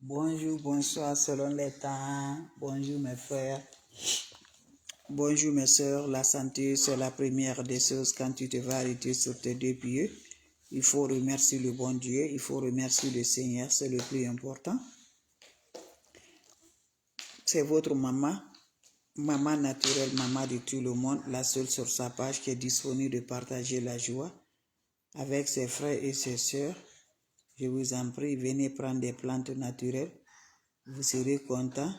Bonjour, bonsoir selon les temps. Bonjour mes frères. Bonjour mes soeurs. La santé, c'est la première des choses quand tu te vas arrêter sur tes deux pieds. Il faut remercier le bon Dieu. Il faut remercier le Seigneur. C'est le plus important. C'est votre maman. Maman naturelle, maman de tout le monde. La seule sur sa page qui est disponible de partager la joie avec ses frères et ses soeurs. Je vous en prie, venez prendre des plantes naturelles. Vous serez content,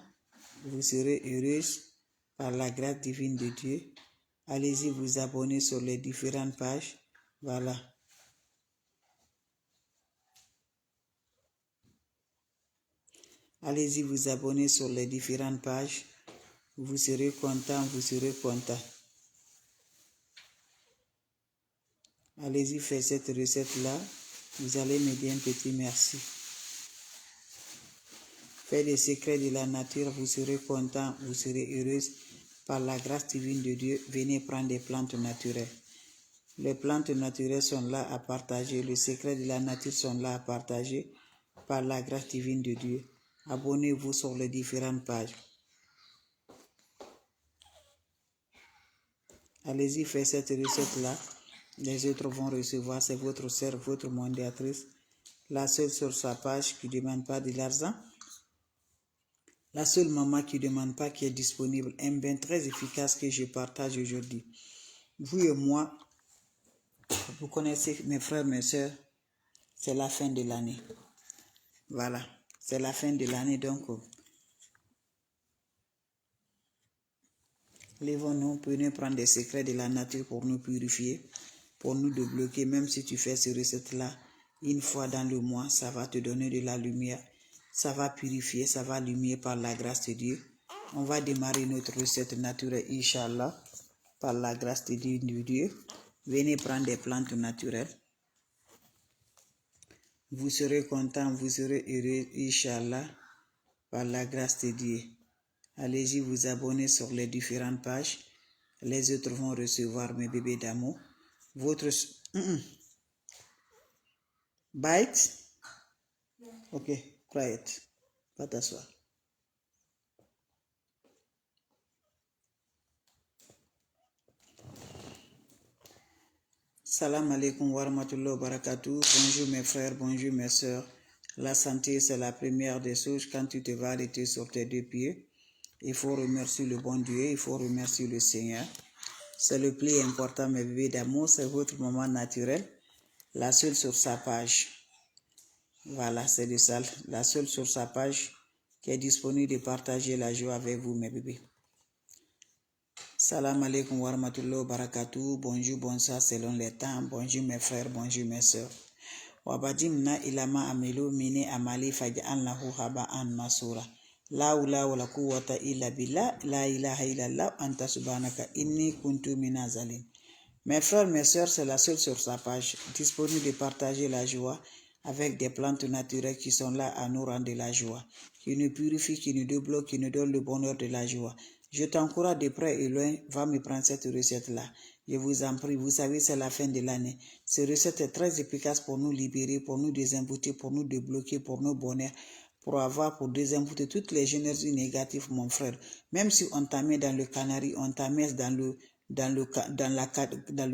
vous serez heureuse par la grâce divine de Dieu. Allez-y vous abonner sur les différentes pages. Voilà. Allez-y vous abonner sur les différentes pages. Vous serez content, vous serez content. Allez-y faire cette recette-là. Vous allez me dire un petit merci. Faites les secrets de la nature, vous serez content, vous serez heureuse. Par la grâce divine de Dieu, venez prendre des plantes naturelles. Les plantes naturelles sont là à partager. Les secrets de la nature sont là à partager par la grâce divine de Dieu. Abonnez-vous sur les différentes pages. Allez-y, faites cette recette-là. Les autres vont recevoir. C'est votre sœur, votre mondiatrice. La seule sur sa page qui ne demande pas de l'argent. La seule maman qui ne demande pas, qui est disponible. Un bain très efficace que je partage aujourd'hui. Vous et moi, vous connaissez mes frères, mes soeurs, c'est la fin de l'année. Voilà, c'est la fin de l'année, donc lèvons-nous, prenez prendre des secrets de la nature pour nous purifier, pour nous débloquer. Même si tu fais ces recettes-là, une fois dans le mois, ça va te donner de la lumière, ça va purifier, ça va lumière par la grâce de Dieu. On va démarrer notre recette naturelle, Inch'Allah, par la grâce de Dieu. Venez prendre des plantes naturelles. Vous serez content, vous serez heureux, Inch'Allah, par la grâce de Dieu. Allez-y vous abonner sur les différentes pages. Les autres vont recevoir mes bébés d'amour. Votre... Bite? Ok, quiet. Va t'asseoir. Salam alaikum wa rahmatullahi wa barakatuh. Bonjour mes frères, bonjour mes soeurs. La santé, c'est la première des choses quand tu te vas arrêter sur tes deux pieds. Il faut remercier le bon Dieu, il faut remercier le Seigneur. C'est le plus important, mes bébés d'amour, c'est votre maman naturelle, la seule sur sa page. Voilà, c'est de ça, la seule sur sa page qui est disponible de partager la joie avec vous, mes bébés. Salam alaikum wa rahmatullahi wa barakatuh. Bonjour, bonsoir selon les temps. Bonjour mes frères, bonjour mes soeurs. Wabadimna ilama amelu mini amali faj'an lahu haba'an masura. La hawla wala quwwata illa billah, la ilaha illallah, anta subhanaka inni kuntu minaz zalimin. Mes frères, mes soeurs, c'est la seule sur sa page, disponible de partager la joie avec des plantes naturelles qui sont là à nous rendre de la joie, qui nous purifient, qui nous débloquent, qui nous donnent le bonheur de la joie. Je t'encourage de près et loin, va me prendre cette recette-là. Je vous en prie, vous savez, c'est la fin de l'année. Cette recette est très efficace pour nous libérer, pour nous désembouter, pour nous débloquer, pour nos bonheurs, pour désembouter toutes les énergies négatives, mon frère. Même si on t'a mis dans le canari, on t'a mis dans le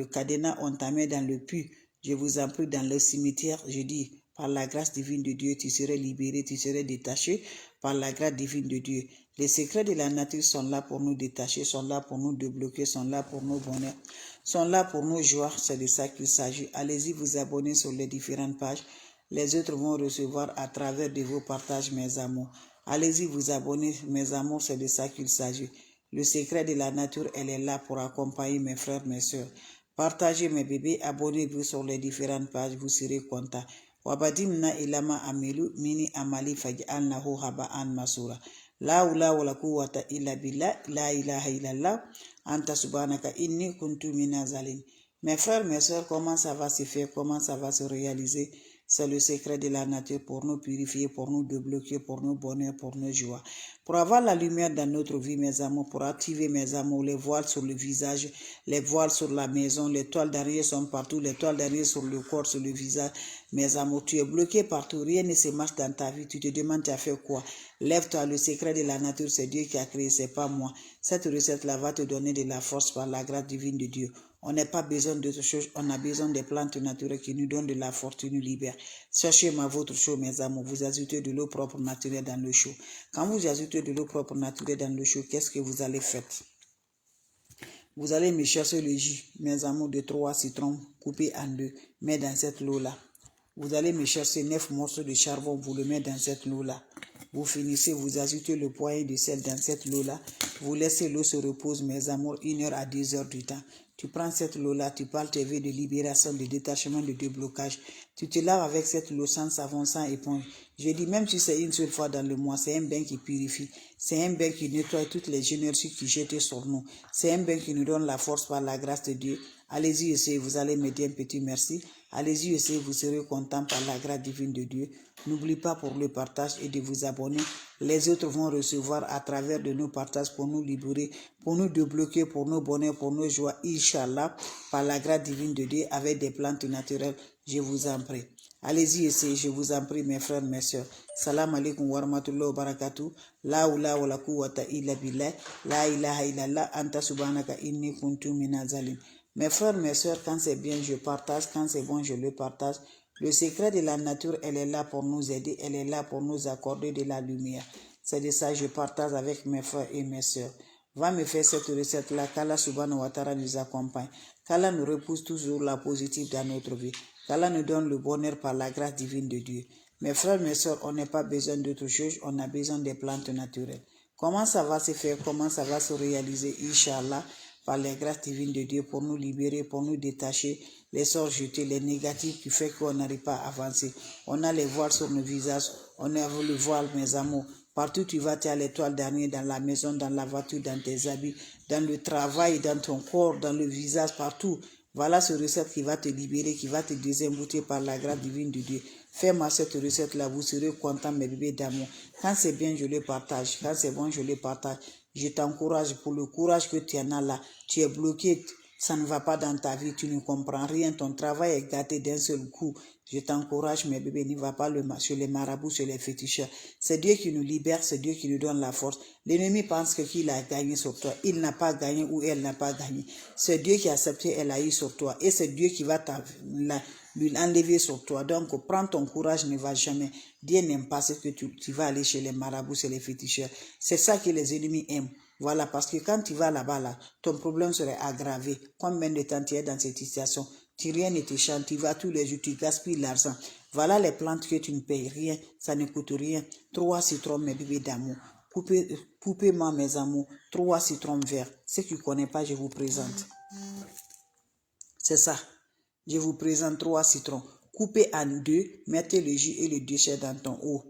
cadenas, on t'a mis dans le puits, je vous en prie, dans le cimetière, je dis, par la grâce divine de Dieu, tu serais libéré, tu serais détaché, par la grâce divine de Dieu. Les secrets de la nature sont là pour nous détacher, sont là pour nous débloquer, sont là pour nos bonheurs, sont là pour nos joies, c'est de ça qu'il s'agit. Allez-y vous abonner sur les différentes pages, les autres vont recevoir à travers de vos partages, mes amours. Allez-y vous abonner, mes amours, c'est de ça qu'il s'agit. Le secret de la nature, elle est là pour accompagner mes frères, mes soeurs. Partagez mes bébés, abonnez-vous sur les différentes pages, vous serez contents. Wabadimna ilama amelu mini amali faj'an lahu haba'an masura. La hawla wala quwwata illa billah, la ilaha illallah, anta subhanaka inni kuntu minaz zalimin. Mes frères, mes soeurs, comment ça va se faire, comment ça va se réaliser? C'est le secret de la nature pour nous purifier, pour nous débloquer, pour nos bonheurs, pour nos joies. Pour avoir la lumière dans notre vie, mes amours, pour activer, mes amours, les voiles sur le visage, les voiles sur la maison, les toiles d'araignée sont partout, les toiles d'araignée sur le corps, sur le visage. Mes amours, tu es bloqué partout, rien ne se marche dans ta vie, tu te demandes tu as fait quoi? Lève-toi, le secret de la nature, c'est Dieu qui a créé, c'est pas moi. Cette recette-là va te donner de la force par la grâce divine de Dieu. On n'a pas besoin d'autre chose, on a besoin des plantes naturelles qui nous donnent de la force, qui nous libèrent. Cherchez-moi votre chaud, mes amours, vous ajoutez de l'eau propre naturelle dans le chaud. Quand vous ajoutez de l'eau propre naturelle dans le chaud, qu'est-ce que vous allez faire? Vous allez me chercher le jus, mes amours, de 3 citrons coupés en 2, mais dans cette eau-là. Vous allez me chercher 9 morceaux de charbon, vous le mettez dans cette eau-là. Vous finissez, vous ajoutez le poignet de sel dans cette eau-là. Vous laissez l'eau se repose, mes amours, 1 heure à 2 heures du temps. Tu prends cette eau-là, tu parles tes vœux de libération, de détachement, de déblocage. Tu te laves avec cette eau sans savon, sans éponge. Je dis, même si c'est une seule fois dans le mois, c'est un bain qui purifie. C'est un bain qui nettoie toutes les énergies qui jettent sur nous. C'est un bain qui nous donne la force par la grâce de Dieu. Allez-y, essayez, vous allez me dire un petit merci. Allez-y, essayez, vous serez content par la grâce divine de Dieu. N'oubliez pas pour le partage et de vous abonner. Les autres vont recevoir à travers de nos partages pour nous libérer, pour nous débloquer, pour nos bonheurs, pour nos joies, Inch'Allah, par la grâce divine de Dieu, avec des plantes naturelles. Je vous en prie. Allez-y, essayez, je vous en prie, mes frères, mes sœurs. Salam alaikum wa rahmatullahi wa barakatuh. La oula wa la quwwata illa billah. La ilaha illallah. Anta subhanaka inni kuntu minazalim. Mes frères, mes sœurs, quand c'est bien, je partage. Quand c'est bon, je le partage. Le secret de la nature, elle est là pour nous aider. Elle est là pour nous accorder de la lumière. C'est de ça que je partage avec mes frères et mes sœurs. Va me faire cette recette-là. Qu'Allah subhanahu wa ta'ala nous accompagne. Qu'Allah nous repousse toujours la positive dans notre vie. Qu'Allah nous donne le bonheur par la grâce divine de Dieu. Mes frères, mes sœurs, on n'a pas besoin d'autre chose. On a besoin des plantes naturelles. Comment ça va se faire? Comment ça va se réaliser? Inch'Allah, par les grâces divines de Dieu, pour nous libérer, pour nous détacher les sorts jetés, les négatifs qui fait qu'on n'arrive pas à avancer. On a les voiles sur nos visages, on a le voile, mes amours. Partout tu vas, tu as l'étoile d'araignée dans la maison, dans la voiture, dans tes habits, dans le travail, dans ton corps, dans le visage, partout. Voilà ce recette qui va te libérer, qui va te désembouter par la grâce divine de Dieu. Fais-moi cette recette-là, vous serez contents, mes bébés d'amour. Quand c'est bien, je le partage. Quand c'est bon, je le partage. Je t'encourage pour le courage que tu en as là. Tu es bloqué, ça ne va pas dans ta vie, tu ne comprends rien. Ton travail est gâté d'un seul coup. Je t'encourage, mes bébés, n'y va pas chez les marabouts, chez les féticheurs. C'est Dieu qui nous libère, c'est Dieu qui nous donne la force. L'ennemi pense qu'il a gagné sur toi. Il n'a pas gagné ou elle n'a pas gagné. C'est Dieu qui a accepté, elle a eu sur toi. Et c'est Dieu qui va lui enlever sur toi. Donc, prends ton courage, ne va jamais. Dieu n'aime pas ce que tu vas aller chez les marabouts, chez les féticheurs. C'est ça que les ennemis aiment. Voilà, parce que quand tu vas là-bas, là, ton problème serait aggravé. Combien de temps tu es dans cette situation? Tu rien ne te chante, tu vas tous les jours, tu gaspilles l'argent. Voilà les plantes que tu ne payes rien, ça ne coûte rien. 3 citrons, mes bébés d'amour. Coupez-moi, mes amours, 3 citrons verts. Ceux qui ne connaissent pas, je vous présente. C'est ça. Je vous présente 3 citrons. Coupez en 2, mettez le jus et le déchet dans ton eau.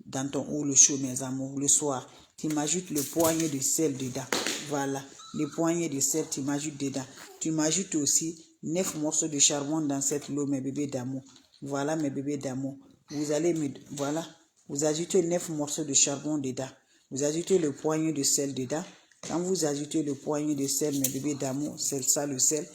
Dans ton eau, le chaud, mes amours, le soir. Tu m'ajoutes le poignet de sel dedans. Voilà. Le poignet de sel, tu m'ajoutes dedans. Tu m'ajoutes aussi 9 morceaux de charbon dans cette eau, mes bébés d'amour. Voilà, mes bébés d'amour. Vous allez voilà. Vous ajoutez 9 morceaux de charbon dedans. Vous ajoutez le poignet de sel dedans. Quand vous ajoutez le poignet de sel, mes bébés d'amour, c'est ça le sel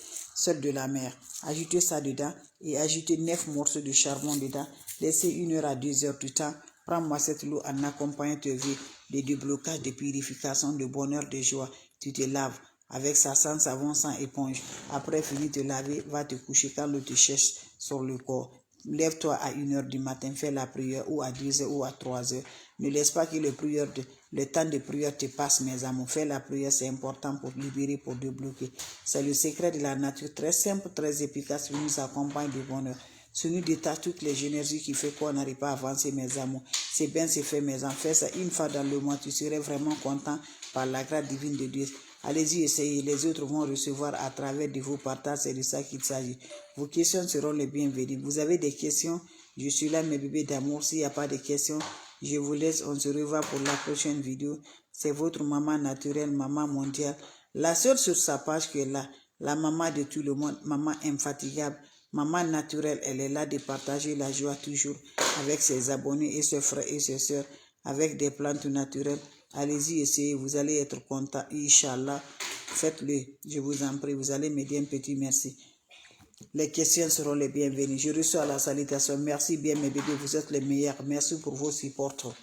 de la mer. Ajoutez ça dedans et ajoutez 9 morceaux de charbon dedans. Laissez 1 heure à 2 heures du temps. Prends-moi cette eau en accompagnant tes vies de déblocage, de purification, de bonheur, de joie. Tu te laves avec ça sans savon, sans éponge. Après, fini de te laver, va te coucher quand l'eau te cherche sur le corps. Lève-toi à 1 heure du matin, fais la prière ou à 2 heures ou à 3 heures. Ne laisse pas que le temps de prière te passe, mes amours. Fais la prière, c'est important pour libérer, pour débloquer. C'est le secret de la nature, très simple, très efficace, qui nous accompagne de bonheur. Ce nous détache toutes les énergies qui fait qu'on n'arrive pas à avancer, mes amours. C'est bien, c'est fait, mes enfants. Fais ça une fois dans le mois, tu serais vraiment content par la grâce divine de Dieu. Allez-y, essayez. Les autres vont recevoir à travers de vos partages. C'est de ça qu'il s'agit. Vos questions seront les bienvenues. Vous avez des questions? Je suis là, mes bébés d'amour. S'il n'y a pas de questions, je vous laisse. On se revoit pour la prochaine vidéo. C'est votre maman naturelle, maman mondiale. La seule sur sa page qui est là. La maman de tout le monde. Maman infatigable. Maman naturelle, elle est là de partager la joie toujours avec ses abonnés et ses frères et ses sœurs, avec des plantes naturelles. Allez-y, essayez, vous allez être content, Inch'Allah. Faites-le, je vous en prie, vous allez me dire un petit merci. Les questions seront les bienvenues. Je reçois la salutation. Merci bien mes bébés, vous êtes les meilleurs. Merci pour vos supports.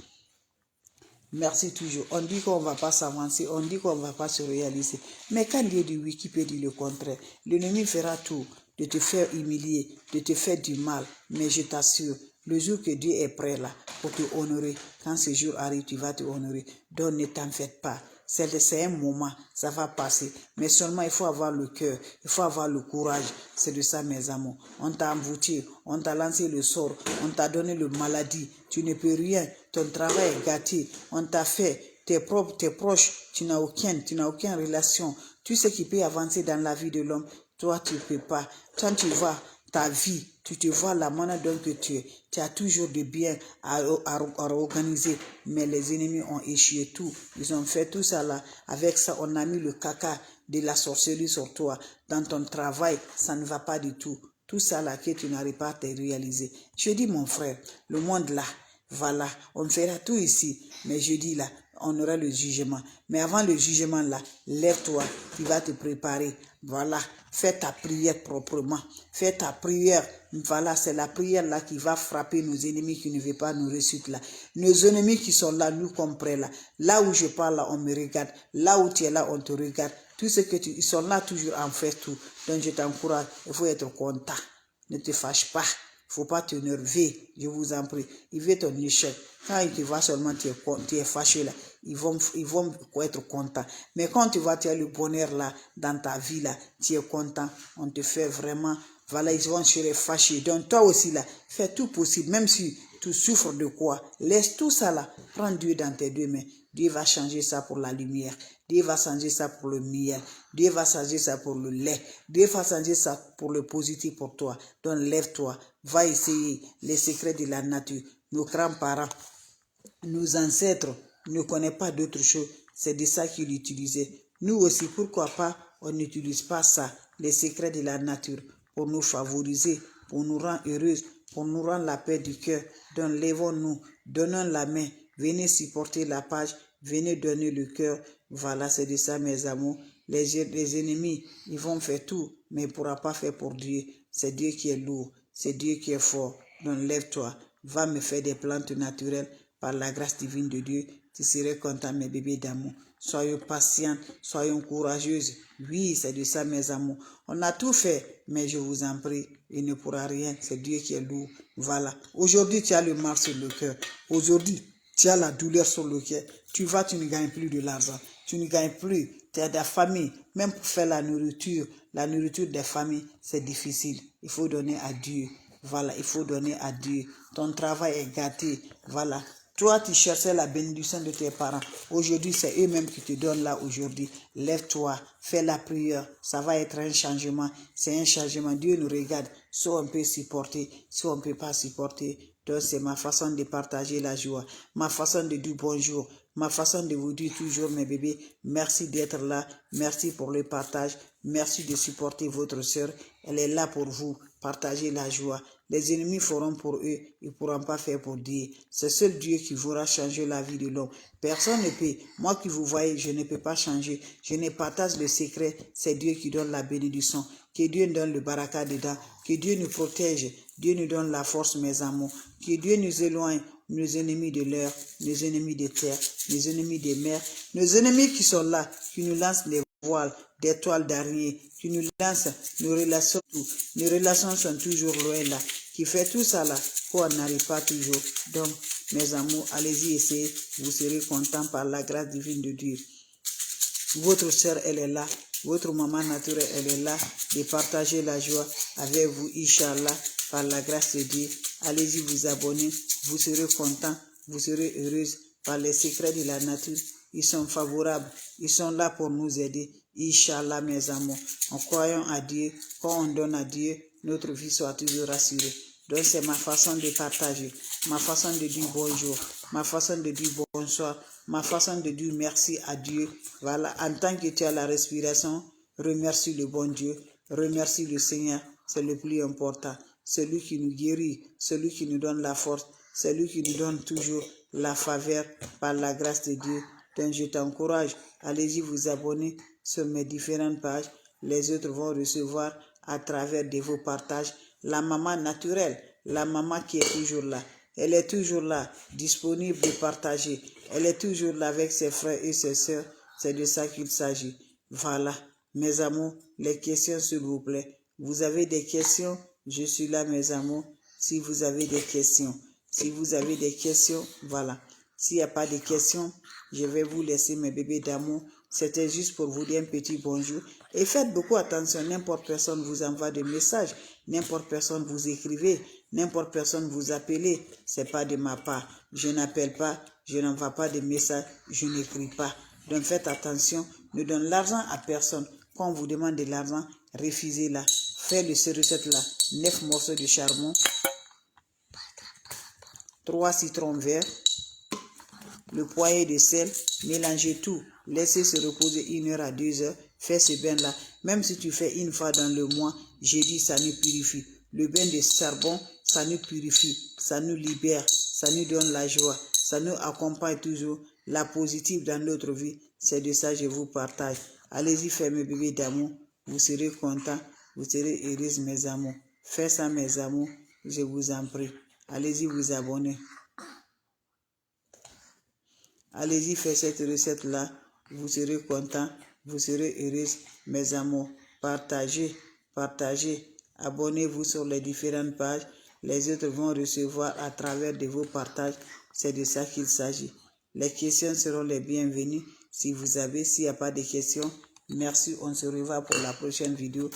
Merci toujours. On dit qu'on ne va pas s'avancer, on dit qu'on ne va pas se réaliser. Mais quand Dieu dit oui, qui peut dire le contraire? L'ennemi fera tout de te faire humilier, de te faire du mal. Mais je t'assure, le jour que Dieu est prêt là pour te honorer, quand ce jour arrive, tu vas te honorer. Donc ne t'en faites pas. C'est un moment, ça va passer. Mais seulement, il faut avoir le cœur, il faut avoir le courage. C'est de ça, mes amours. On t'a embouti, on t'a lancé le sort, on t'a donné le maladie. Tu ne peux rien, ton travail est gâté. On t'a fait, tes proches, tu n'as aucune relation. Tout ce qui peut avancer dans la vie de l'homme, toi, tu ne peux pas. Quand tu vois ta vie, tu te vois la manière dont tu es. Tu as toujours de bien à organiser. Mais les ennemis ont échoué tout. Ils ont fait tout ça là. Avec ça, on a mis le caca de la sorcellerie sur toi. Dans ton travail, ça ne va pas du tout. Tout ça là que tu n'arrives pas à te réaliser. Je dis mon frère, le monde là, voilà, on fera tout ici. Mais je dis là, on aura le jugement. Mais avant le jugement là, lève-toi, tu vas te préparer. Voilà, fais ta prière proprement. Fais ta prière. Voilà, c'est la prière là qui va frapper nos ennemis qui ne veulent pas nous réussir là. Nos ennemis qui sont là, nous comprennent là. Là où je parle là, on me regarde. Là où tu es là, on te regarde. Tout ce que ils sont là toujours en fait tout. Donc je t'encourage, il faut être content. Ne te fâche pas. Il ne faut pas t'énerver, je vous en prie. Il veut ton échec. Quand il te voit seulement, tu es fâché là, ils vont être contents. Mais quand tu vois, tu as le bonheur là, dans ta vie là, tu es content, on te fait vraiment, voilà, ils vont se fâcher. Donc toi aussi là, fais tout possible, même si tu souffres de quoi, laisse tout ça là, prends Dieu dans tes deux mains. Dieu va changer ça pour la lumière. Dieu va changer ça pour le miel. Dieu va changer ça pour le lait. Dieu va changer ça pour le positif pour toi. Donc lève-toi. Va essayer les secrets de la nature. Nos grands-parents, nos ancêtres ne connaissent pas d'autre chose. C'est de ça qu'ils utilisaient. Nous aussi, pourquoi pas, on n'utilise pas ça, les secrets de la nature, pour nous favoriser, pour nous rendre heureuses, pour nous rendre la paix du cœur. Donc lèvons-nous, donnons la main, venez supporter la page, venez donner le cœur. Voilà, c'est de ça, mes amours. Les ennemis, ils vont faire tout, mais ils ne pourront pas faire pour Dieu. C'est Dieu qui est lourd, c'est Dieu qui est fort. Donc lève-toi, va me faire des plantes naturelles par la grâce divine de Dieu. Tu serais content, mes bébés d'amour. Soyons patients, soyons courageuses. Oui, c'est de ça, mes amours. On a tout fait, mais je vous en prie, il ne pourra rien. C'est Dieu qui est lourd. Voilà. Aujourd'hui, tu as le mal sur le cœur. Aujourd'hui, tu as la douleur sur le cœur. Tu ne gagnes plus de l'argent. Tu ne gagnes plus. Tu as de la famille. Même pour faire la nourriture des familles, c'est difficile. Il faut donner à Dieu. Voilà, il faut donner à Dieu. Ton travail est gâté. Voilà. Toi, tu cherchais la bénédiction de tes parents. Aujourd'hui, c'est eux-mêmes qui te donnent là aujourd'hui. Lève-toi, fais la prière. Ça va être un changement. C'est un changement. Dieu nous regarde. Soit on peut supporter, soit on ne peut pas supporter. Donc, c'est ma façon de partager la joie. Ma façon de dire bonjour. Ma façon de vous dire toujours, mes bébés, merci d'être là. Merci pour le partage. Merci de supporter votre sœur. Elle est là pour vous. Partagez la joie. Les ennemis feront pour eux, ils ne pourront pas faire pour Dieu. C'est seul Dieu qui voudra changer la vie de l'homme. Personne ne peut. Moi qui vous voyez, je ne peux pas changer. Je ne partage le secret. C'est Dieu qui donne la bénédiction. Que Dieu nous donne le baraka dedans. Que Dieu nous protège. Dieu nous donne la force, mes amours. Que Dieu nous éloigne nos ennemis de l'air, nos ennemis de terre, nos ennemis des mers, nos ennemis qui sont là, qui nous lancent les voiles, des toiles d'araignée, qui nous lancent nos relations, tout. Nos relations sont toujours loin là, qui fait tout ça là, qu'on n'arrive pas toujours. Donc, mes amours, allez-y essayer, vous serez contents par la grâce divine de Dieu. Votre sœur, elle est là. Votre maman naturelle, elle est là. De partager la joie avec vous, Inch'Allah, par la grâce de Dieu. Allez-y vous abonner. Vous serez contents. Vous serez heureuse par les secrets de la nature. Ils sont favorables. Ils sont là pour nous aider. Inch'Allah, mes amours. En croyant à Dieu, quand on donne à Dieu, notre vie soit toujours rassurée. Donc c'est ma façon de partager, ma façon de dire bonjour, ma façon de dire bonsoir, ma façon de dire merci à Dieu. Voilà, en tant que tu as la respiration, remercie le bon Dieu, remercie le Seigneur. c'est le plus important. Celui qui nous guérit, celui qui nous donne la force, celui qui nous donne toujours la faveur par la grâce de Dieu. Donc je t'encourage, allez-y vous abonner sur mes différentes pages. Les autres vont recevoir à travers de vos partages la maman naturelle, la maman qui est toujours là. Elle est toujours là, disponible de partager. Elle est toujours là avec ses frères et ses sœurs. C'est de ça qu'il s'agit. Voilà, mes amours, les questions s'il vous plaît. Vous avez des questions? Je suis là, mes amours. Si vous avez des questions, voilà. S'il n'y a pas de questions, je vais vous laisser, mes bébés d'amour. C'était juste pour vous dire un petit bonjour. Et faites beaucoup attention, n'importe personne vous envoie des messages, n'importe personne vous écrivez, n'importe personne vous appelez. C'est pas de ma part. Je n'appelle pas, je n'envoie pas de messages, je n'écris pas. Donc faites attention, ne donnez l'argent à personne. Quand on vous demande de l'argent, refusez-la. Faites cette recette-là. 9 morceaux de charbon, 3 citrons verts, le poignet de sel, mélangez tout. Laissez se reposer 1 heure à 2 heures. Fais ce bain-là. Même si tu fais une fois dans le mois, j'ai dit ça nous purifie. Le bain de charbon, ça nous purifie, ça nous libère, ça nous donne la joie, ça nous accompagne toujours, la positive dans notre vie. C'est de ça que je vous partage. Allez-y faire mes bébés d'amour. Vous serez contents, vous serez heureux, mes amours. Faites ça, mes amours, je vous en prie. Allez-y vous abonner. Allez-y faire cette recette-là. Vous serez contents, vous serez heureux, mes amours. Partagez, partagez. Abonnez-vous sur les différentes pages. Les autres vont recevoir à travers de vos partages. C'est de ça qu'il s'agit. Les questions seront les bienvenues. Si vous avez, s'il n'y a pas de questions, merci. On se revoit pour la prochaine vidéo.